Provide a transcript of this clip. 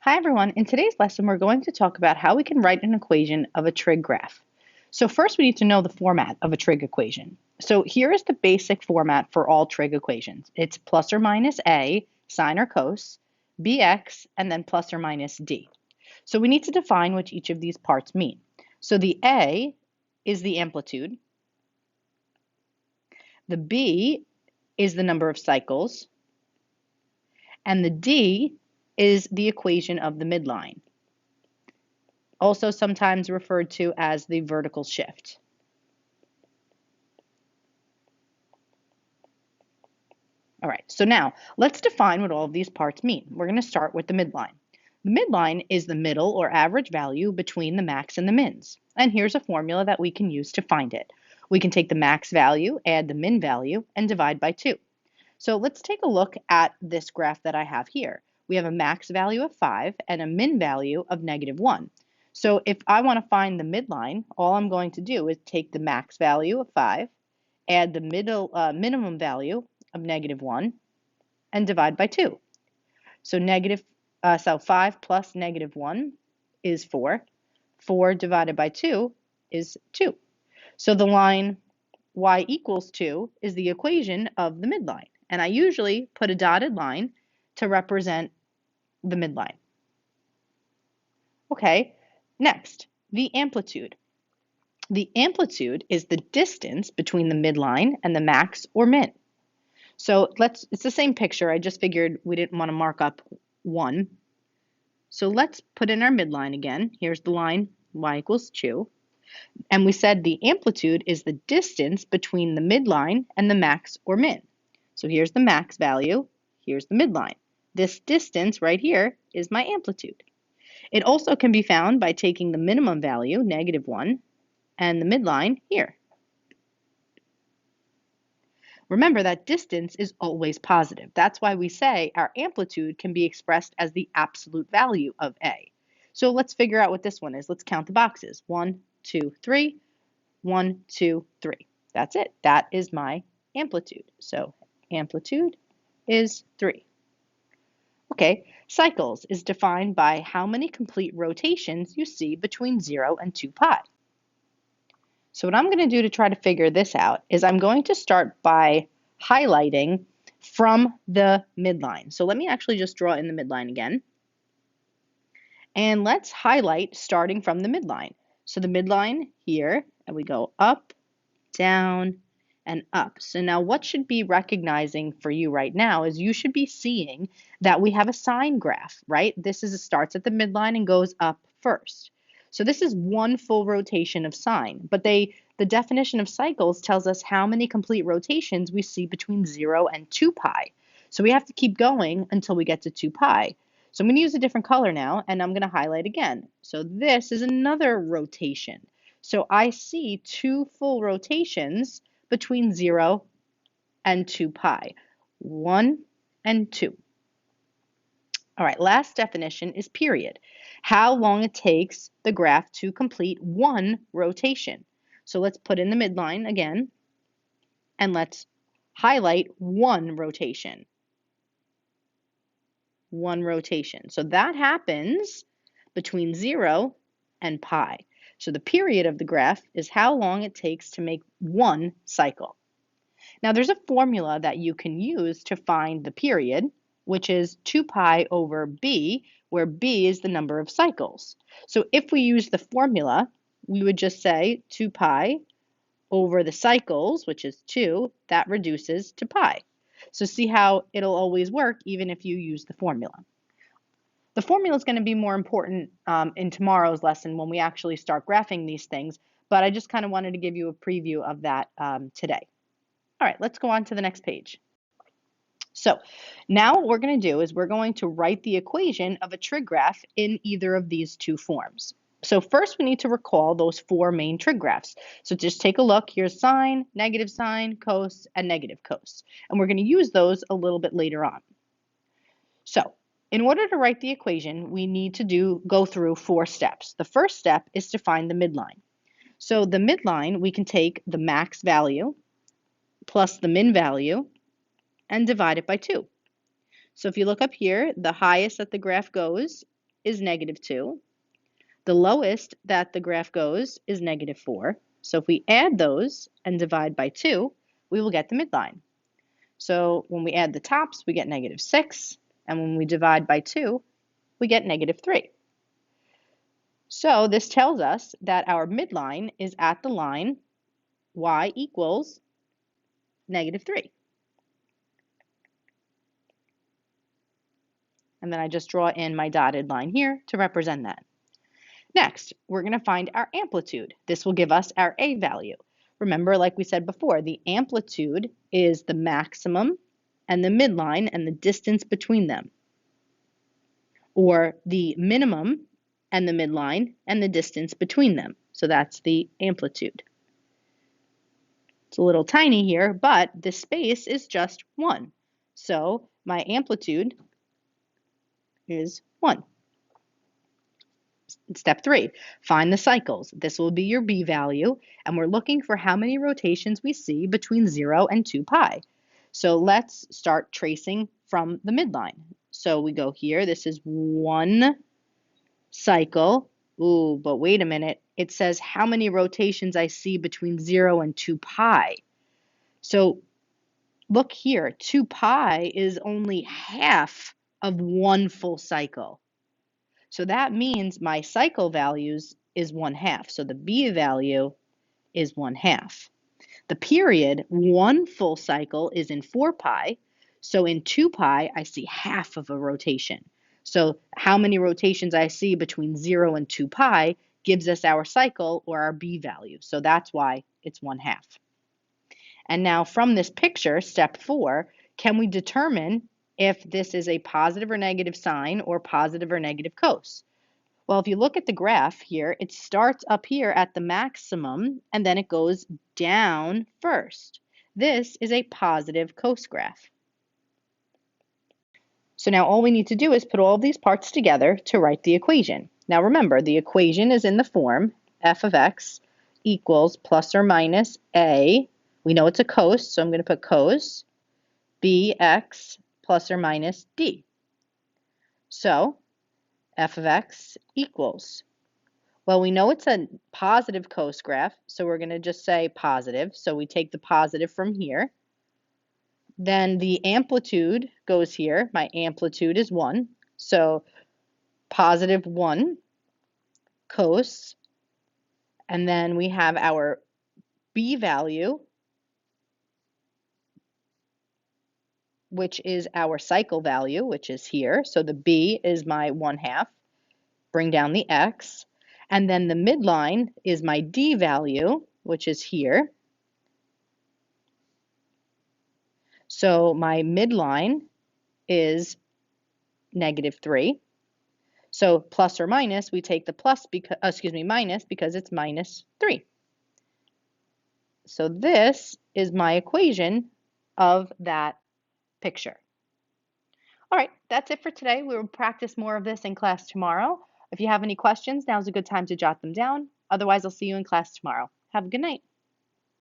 Hi everyone, in today's lesson we're going to talk about how we can write an equation of a trig graph. So first we need to know the format of a trig equation. So here is the basic format for all trig equations. It's plus or minus a, sine or cos, bx, and then plus or minus d. So we need to define what each of these parts mean. So the a is the amplitude, the b is the number of cycles, and the d is the equation of the midline, also sometimes referred to as the vertical shift. All right, so now let's define what all of these parts mean. We're going to start with the midline. The midline is the middle or average value between the max and the mins. And here's a formula that we can use to find it. We can take the max value, add the min value, and divide by 2. So let's take a look at this graph that I have here. We have a max value of 5 and a min value of -1. So if I want to find the midline, all I'm going to do is take the max value of 5, add the minimum value of -1, and divide by 2. So 5 plus -1 is 4. 4 divided by 2 is 2. So the line y equals 2 is the equation of the midline. And I usually put a dotted line to represent the midline. Okay, next, the amplitude. The amplitude is the distance between the midline and the max or min. So it's the same picture. I just figured we didn't want to mark up 1. So let's put in our midline again. Here's the line, y equals 2. And we said the amplitude is the distance between the midline and the max or min. So here's the max value, here's the midline. This distance right here is my amplitude. It also can be found by taking the minimum value, -1, and the midline here. Remember that distance is always positive. That's why we say our amplitude can be expressed as the absolute value of A. So let's figure out what this one is. Let's count the boxes. 1, 2, 3, 1, 2, 3. That's it. That is my amplitude. So amplitude is 3. Okay, cycles is defined by how many complete rotations you see between 0 and 2 pi. So what I'm going to do to try to figure this out is I'm going to start by highlighting from the midline. So let me actually just draw in the midline again. And let's highlight starting from the midline. So the midline here, and we go up, down, and up. So now what should be recognizing for you right now is you should be seeing that we have a sine graph, right? Starts at the midline and goes up first. So this is one full rotation of sine, but the definition of cycles tells us how many complete rotations we see between 0 and 2 pi. So we have to keep going until we get to 2 pi. So I'm going to use a different color now, and I'm going to highlight again. So this is another rotation. So I see 2 full rotations between 0 and 2 pi, 1 and 2. All right, last definition is period. How long it takes the graph to complete one rotation. So let's put in the midline again, and let's highlight one rotation. One rotation. So that happens between 0 and pi. So the period of the graph is how long it takes to make one cycle. Now there's a formula that you can use to find the period, which is 2 pi over b, where b is the number of cycles. So if we use the formula, we would just say 2 pi over the cycles, which is 2, that reduces to pi. So see how it'll always work even if you use the formula. The formula is going to be more important in tomorrow's lesson when we actually start graphing these things, but I just kind of wanted to give you a preview of that today. All right, let's go on to the next page. So now what we're going to do is we're going to write the equation of a trig graph in either of these two forms. So first we need to recall those 4 main trig graphs. So just take a look. Here's sine, negative sine, cos, and negative cos. And we're going to use those a little bit later on. So in order to write the equation, we need to go through 4 steps. The first step is to find the midline. So the midline, we can take the max value plus the min value and divide it by 2. So if you look up here, the highest that the graph goes is -2. The lowest that the graph goes is -4. So if we add those and divide by 2, we will get the midline. So when we add the tops, we get -6, and when we divide by 2, we get -3. So this tells us that our midline is at the line y equals -3. And then I just draw in my dotted line here to represent that. Next, we're going to find our amplitude. This will give us our A value. Remember, like we said before, the amplitude is the maximum and the midline and the distance between them, or the minimum and the midline and the distance between them. So that's the amplitude. It's a little tiny here, but the space is just 1. So my amplitude is 1. Step 3, find the cycles. This will be your B value, and we're looking for how many rotations we see between 0 and 2 pi. So let's start tracing from the midline. So we go here, this is 1 cycle. Ooh, but wait a minute. It says how many rotations I see between 0 and 2 pi. So look here, 2 pi is only half of 1 full cycle. So that means my cycle values is 1/2. So the B value is 1/2. The period, 1 full cycle, is in 4 pi. So in 2 pi, I see half of a rotation. So how many rotations I see between 0 and 2 pi gives us our cycle or our B value. So that's why it's 1/2. And now from this picture, step 4, can we determine if this is a positive or negative sine or positive or negative cos? Well, if you look at the graph here, it starts up here at the maximum and then it goes down first. This is a positive cos graph. So now all we need to do is put all of these parts together to write the equation. Now remember, the equation is in the form f of x equals plus or minus a. We know it's a cos, so I'm going to put cos bx plus or minus d. So f of x equals, well, we know it's a positive cos graph, so we're going to just say positive. So we take the positive from here. Then the amplitude goes here. My amplitude is 1. So positive 1 cos. And then we have our B value, which is our cycle value, which is here. So the B is my 1/2. Bring down the x. And then the midline is my D value, which is here. So my midline is -3. So plus or minus, we take the plus because, minus because it's -3. So this is my equation of that picture. All right, that's it for today. We will practice more of this in class tomorrow. If you have any questions, now's a good time to jot them down. Otherwise, I'll see you in class tomorrow. Have a good night.